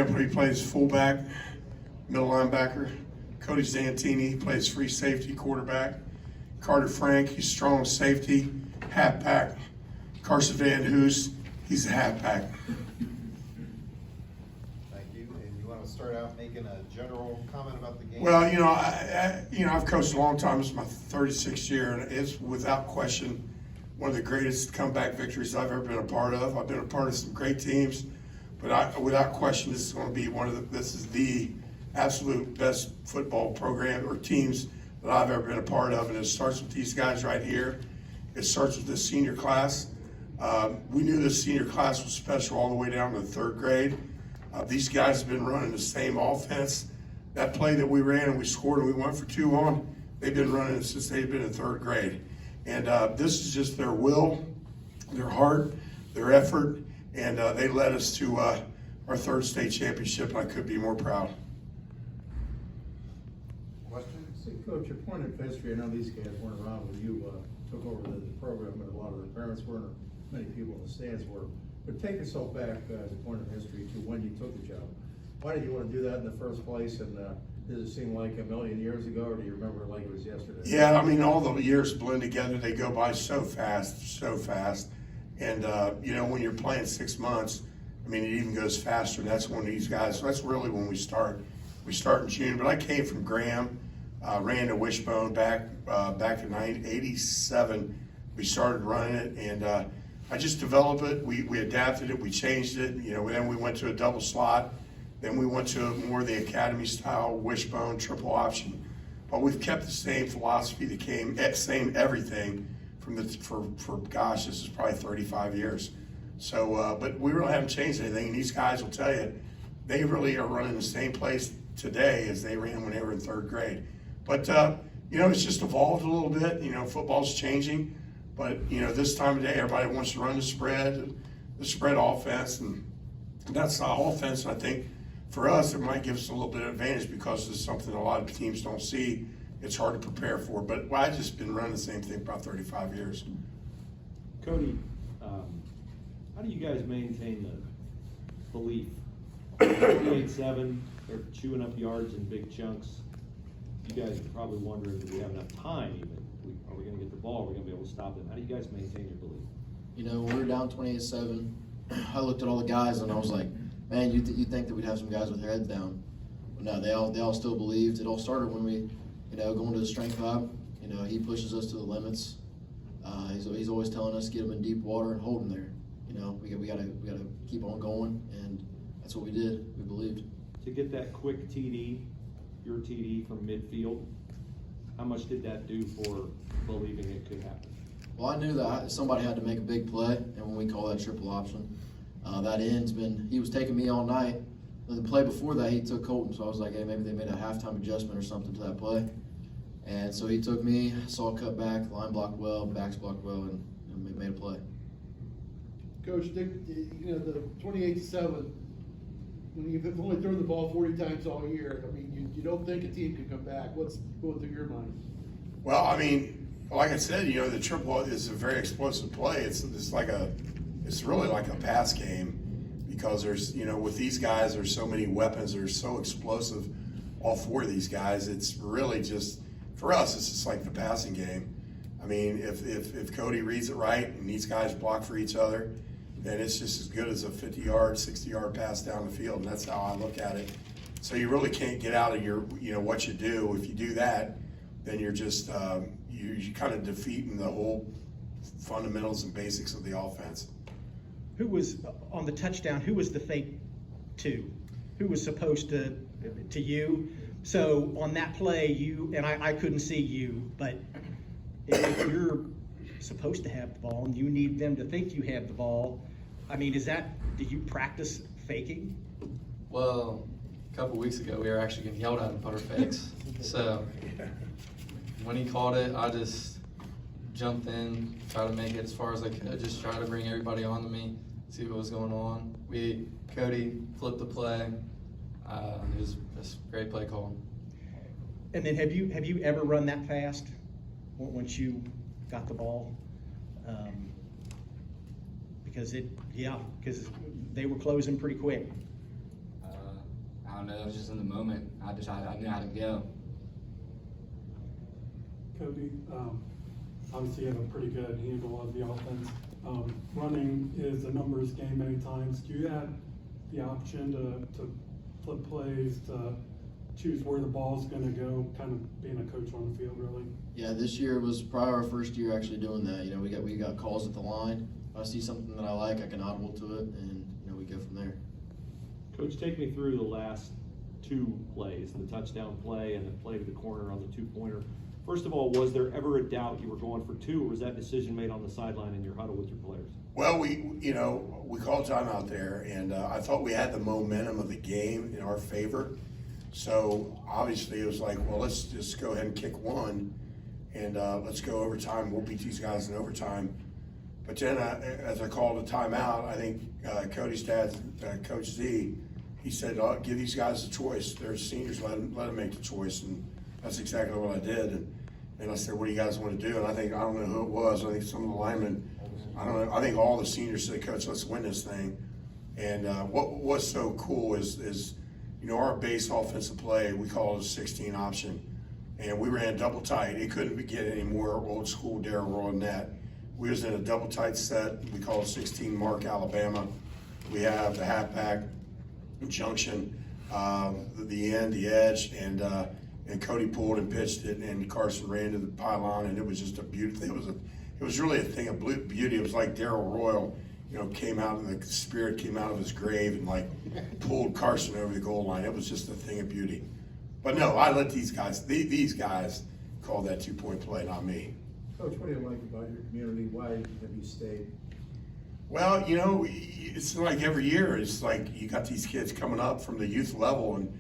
He plays fullback, middle linebacker. Cody Zantini, he plays free safety, quarterback. Carter Frank, he's strong safety, halfback. Carson Van Hoos, he's a halfback. Thank you. And you want to start out making a general comment about the game? Well, I've coached a long time. This is my 36th year, and it's without question one of the greatest comeback victories I've ever been a part of. I've been a part of some great teams, but without question, this is going to be this is the absolute best football program or teams that I've ever been a part of, and it starts with these guys right here. It starts with this senior class. We knew this senior class was special all the way down to the third grade. These guys have been running the same offense. That play that we ran and we scored and we went for 2 on, they've been running it since they've been in third grade. And this is just their will, their heart, their effort, and they led us to our third state championship, and I couldn't be more proud. Questions? See, Coach, your point of history, I know these guys weren't around when you took over the program, but a lot of the parents weren't, or many people in the stands were. But take yourself back as a point of history to when you took the job. Why did you want to do that in the first place? And does it seem like a million years ago, or do you remember it like it was yesterday? Yeah, I mean, all the years blend together. They go by so fast, so fast. And, when you're playing 6 months, I mean, it even goes faster. And that's when these guys, that's really when we start. We start in June. But I came from Graham, ran to Wishbone back in 87. We started running it, and I just developed it. We adapted it. We changed it. Then we went to a double slot. Then we went to more of the academy style, wishbone, triple option. But we've kept the same philosophy, same everything for gosh, this is probably 35 years. So, but we really haven't changed anything. And these guys will tell you, they really are running the same place today as they ran when they were in third grade. But, it's just evolved a little bit. Football's changing. But, this time of day, everybody wants to run the spread offense. And that's the offense, and I think, for us, it might give us a little bit of advantage because it's something a lot of teams don't see. It's hard to prepare for. But I've just been running the same thing for about 35 years. Cody, how do you guys maintain the belief? 38-7, they're chewing up yards in big chunks. You guys are probably wondering, do we have enough time even? Are we going to get the ball? Are we going to be able to stop them? How do you guys maintain your belief? When we were down 28-7, I looked at all the guys and I was like, man, you think that we'd have some guys with their heads down. But no, they all still believed. It all started when we, going to the strength hub. He pushes us to the limits. He's always telling us get them in deep water and hold them there. We gotta keep on going, and that's what we did. We believed. To get that quick TD, your TD from midfield, how much did that do for believing it could happen? Well, I knew that somebody had to make a big play, and when we call that triple option, that end's he was taking me all night. The play before that, he took Colton, so I was like, hey, maybe they made a halftime adjustment or something to that play. And so he took me, saw cut back, line blocked well, backs blocked well, and made a play. Coach, the 28-7, when you've only thrown the ball 40 times all year, I mean, you don't think a team can come back. What's going through your mind? Well, I mean, like I said, the triple is a very explosive play. It's really like a pass game because there's, with these guys, there's so many weapons. They're so explosive, all 4 of these guys. It's really just, for us, it's just like the passing game. I mean, if Cody reads it right and these guys block for each other, then it's just as good as a 50-yard, 60-yard pass down the field, and that's how I look at it. So you really can't get out of your, what you do. If you do that, then you're just, you're kind of defeating the whole fundamentals and basics of the offense. Who was on the touchdown? Who was the fake to? Who was supposed to you? So on that play, you and I couldn't see you, but if you're supposed to have the ball and you need them to think you have the ball, I mean, do you practice faking? Well, a couple weeks ago, we were actually getting yelled at in putter fakes. So when he called it, I just jumped in, tried to make it as far as I could, just try to bring everybody onto me, see what was going on. Cody flipped the play. It was a great play call. And then have you ever run that fast once you got the ball? Because they were closing pretty quick. don't know, I was just in the moment. I knew how to go. Cody, obviously you have a pretty good handle of the offense. Running is a numbers game many times. Do you have the option to flip plays, to choose where the ball's gonna go, kind of being a coach on the field, really? Yeah, this year was probably our first year actually doing that. You know, we got calls at the line. If I see something that I like, I can audible to it, and you know, we go from there. Coach, take me through the last two plays, the touchdown play and the play to the corner on the two-pointer. First of all, was there ever a doubt you were going for two, or was that decision made on the sideline in your huddle with your players? Well, we called time out there, and I thought we had the momentum of the game in our favor. So obviously it was like, well, let's just go ahead and kick one, and let's go overtime. We'll beat these guys in overtime. But then as I called a timeout, I think Cody's dad, Coach Z, he said, give these guys a choice. They're seniors, let them make the choice. And that's exactly what I did. And I said, what do you guys want to do? And I don't know who it was. I think some of the linemen, I don't know. I think all the seniors said, Coach, let's win this thing. And what's so cool is, our base offensive play, we call it a 16 option. And we ran double tight. It couldn't get any more old school Darryl Roy than that. We was in a double tight set. We call it 16 Mark Alabama. We have the halfback junction, the end, the edge, and Cody pulled and pitched it, and Carson ran to the pylon, and it was just a beautiful. It was really a thing of beauty. It was like Darryl Royal, came out, and the spirit came out of his grave and like pulled Carson over the goal line. It was just a thing of beauty. But no, I let these guys call that 2-point play, not me. Coach, what do you like about your community? Why have you stayed? Well, it's like every year, it's like you got these kids coming up from the youth level, and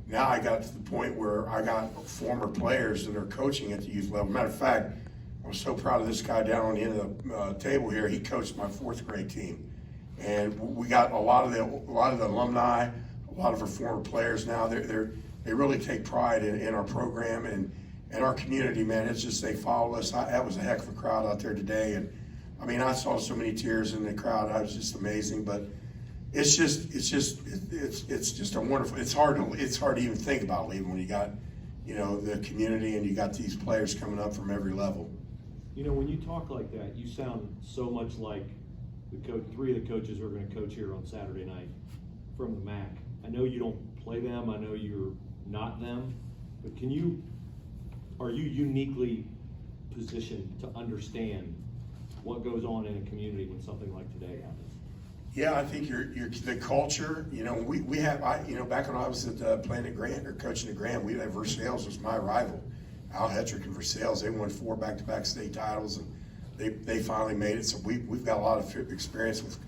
now I got to the point where I got former players that are coaching at the youth level. Matter of fact, I'm so proud of this guy down on the end of the table here. He coached my 4th grade team, and we got a lot of the alumni, a lot of our former players now. They really take pride in our program and our community, man. It's just they follow us. That was a heck of a crowd out there today, and I mean, I saw so many tears in the crowd. I was just amazing, but it's just a wonderful. It's hard to even think about leaving when you got, the community and you got these players coming up from every level. When you talk like that, you sound so much like the 3 of the coaches who are going to coach here on Saturday night from the MAC. I know you don't play them. I know you're not them, but are you uniquely positioned to understand what goes on in a community when something like today happens? Yeah, I think the culture. We have. Back when I was playing at Grant or coaching at Grant, we had Versailles was my rival. Al Hetrick and Versailles, they won 4 back-to-back state titles, and they finally made it. So we've got a lot of experience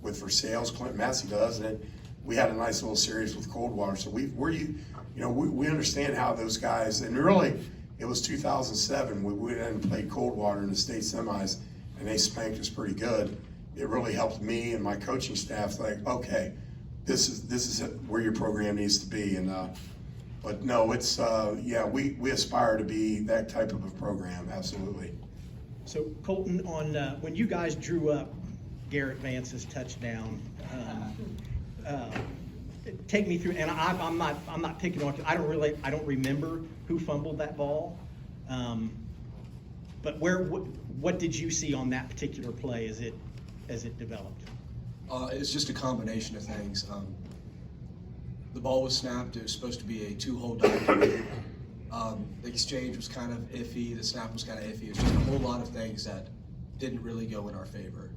with Versailles. Clinton-Massie does, and we had a nice little series with Coldwater. So we understand how those guys. And really, it was 2007. We went and played Coldwater in the state semis, and they spanked us pretty good. It really helped me and my coaching staff. Like, okay, this is where your program needs to be. And but no, it's we aspire to be that type of a program. Absolutely. So Colton, on when you guys drew up Garrett Vance's touchdown, take me through. And I'm not picking on. I don't remember who fumbled that ball. But what did you see on that particular play as it developed? It's just a combination of things. The ball was snapped. It was supposed to be a 2-hole dive. The exchange was kind of iffy. The snap was kind of iffy. It was just a whole lot of things that didn't really go in our favor.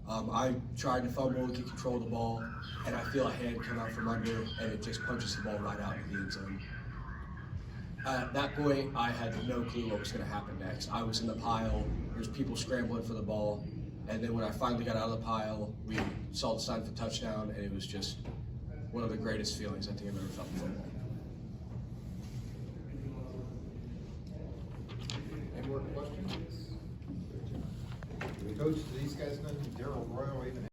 I tried to fumble, get control of the ball, and I feel a hand come out from under, and it just punches the ball right out into the end zone. At that point, I had no clue what was going to happen next. I was in the pile. There's people scrambling for the ball. And then when I finally got out of the pile, we saw the sign for touchdown, and it was just one of the greatest feelings I think I've ever felt in football. Any more questions? Coach, do these guys know Darryl Royal even